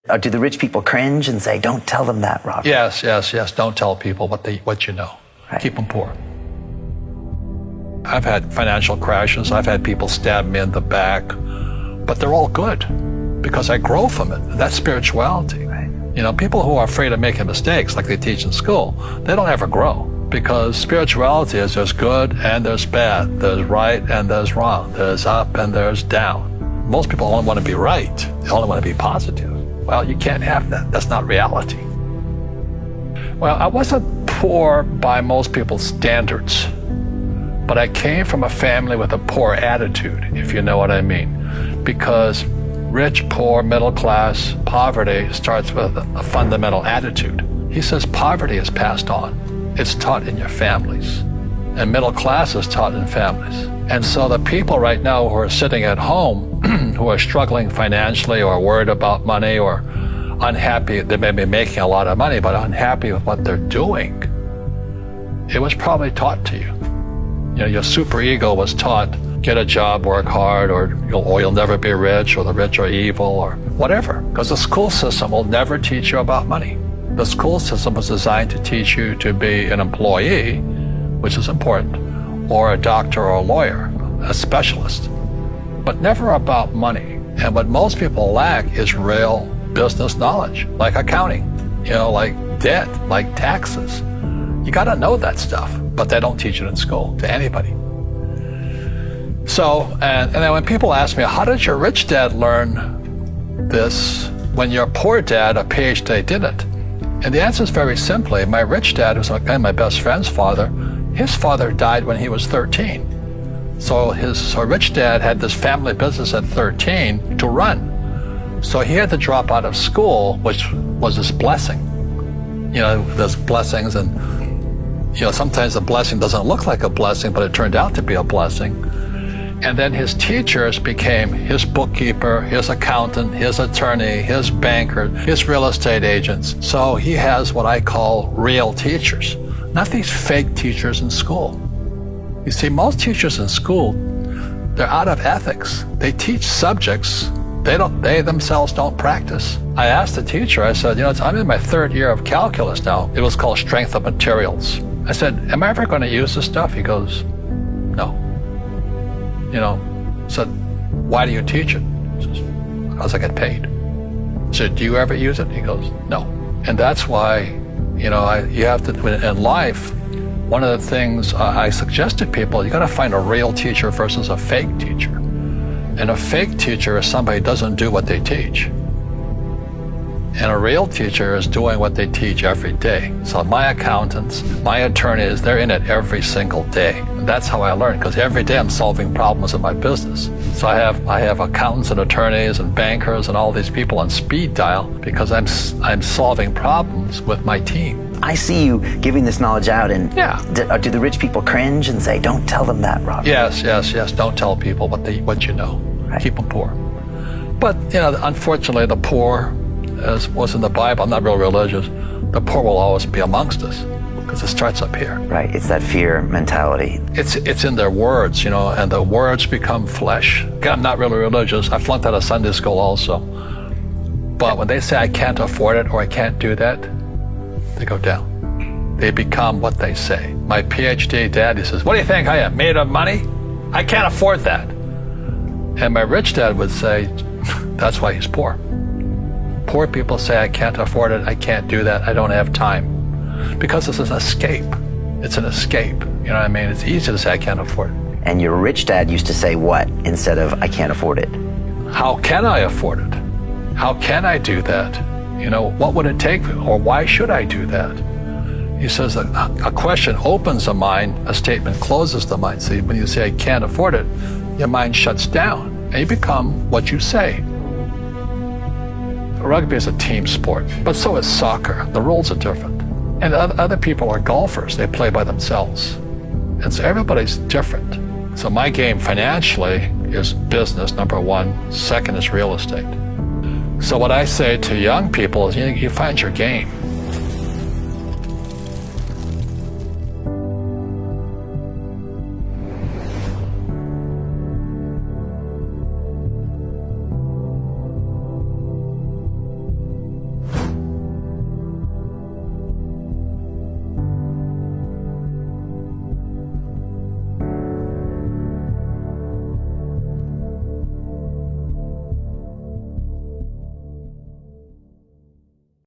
Do the rich people cringe and say, don't tell them that, Robert? Yes. Don't tell people what you know. Right. Keep them poor. I've had financial crashes. I've had people stab me in the back, but they're all good because I grow from it. That's spirituality. Right. You know, people who are afraid of making mistakes like they teach in school, they don't ever grow because spirituality is there's good and there's bad. There's right and there's wrong. There's up and there's down. Most people only want to be right. They only want to be positive. Well, you can't have that. That's not reality. Well, I wasn't poor by most people's standards, but I came from a family with a poor attitude, if you know what I mean. Because rich, poor, middle class, poverty starts with a fundamental attitude. He says poverty is passed on. It's taught in your families. And middle class is taught in families. And so the people right now who are sitting at home, who are struggling financially or worried about money or unhappy, they may be making a lot of money, but unhappy with what they're doing, it was probably taught to you. You know, your superego was taught, get a job, work hard, or you'll never be rich, or the rich are evil, or whatever. Because the school system will never teach you about money. The school system was designed to teach you to be an employee, which is important, or a doctor or a lawyer, a specialist, but never about money. And what most people lack is real business knowledge, like accounting, like debt, like taxes. You got to know that stuff, but they don't teach it in school to anybody. So, and then when people ask me, how did your rich dad learn this when your poor dad, a PhD, didn't? And the answer is very simply, my rich dad, who's again my best friend's father, his father died when he was 13. So his rich dad had this family business at 13 to run. So he had to drop out of school, which was his blessing. There's blessings, and sometimes the blessing doesn't look like a blessing, but it turned out to be a blessing. And then his teachers became his bookkeeper, his accountant, his attorney, his banker, his real estate agents. So he has what I call real teachers, not these fake teachers in school. You see, most teachers in school, they're out of ethics. They teach subjects they themselves don't practice. I asked the teacher, I said, I'm in my third year of calculus now. It was called strength of materials. I said, am I ever going to use this stuff? He goes, no. I said, why do you teach it? He says, because I get paid. I said, do you ever use it? He goes, no. And that's why, you have to, in life, one of the things I suggest to people, you got to find a real teacher versus a fake teacher. And a fake teacher is somebody who doesn't do what they teach. And a real teacher is doing what they teach every day. So my accountants, my attorneys, they're in it every single day. And that's how I learn, because every day I'm solving problems in my business. So I have accountants and attorneys and bankers and all these people on speed dial because I'm solving problems with my team. I see you giving this knowledge out, and yeah. Do the rich people cringe and say, don't tell them that, Robert? Yes. Don't tell people what you know. Right. Keep them poor. But, unfortunately, the poor, as was in the Bible, I'm not real religious, the poor will always be amongst us because it starts up here. Right, it's that fear mentality. It's in their words, and the words become flesh. Again, I'm not really religious. I flunked out of Sunday school also. But when they say I can't afford it or I can't do that, they go down. They become what they say. My PhD dad, he says, what do you think I am, made of money? I can't afford that. And my rich dad would say, that's why he's poor. Poor people say, I can't afford it, I can't do that, I don't have time. Because it's an escape. It's an escape. You know what I mean? It's easy to say, I can't afford it. And your rich dad used to say what instead of, I can't afford it? How can I afford it? How can I do that? What would it take, or why should I do that? He says a question opens the mind, a statement closes the mind. See, when you say, I can't afford it, your mind shuts down, and you become what you say. Rugby is a team sport, but so is soccer. The rules are different. And other people are golfers. They play by themselves. And so everybody's different. So my game financially is business, number one. Second is real estate. So what I say to young people is, you find your game.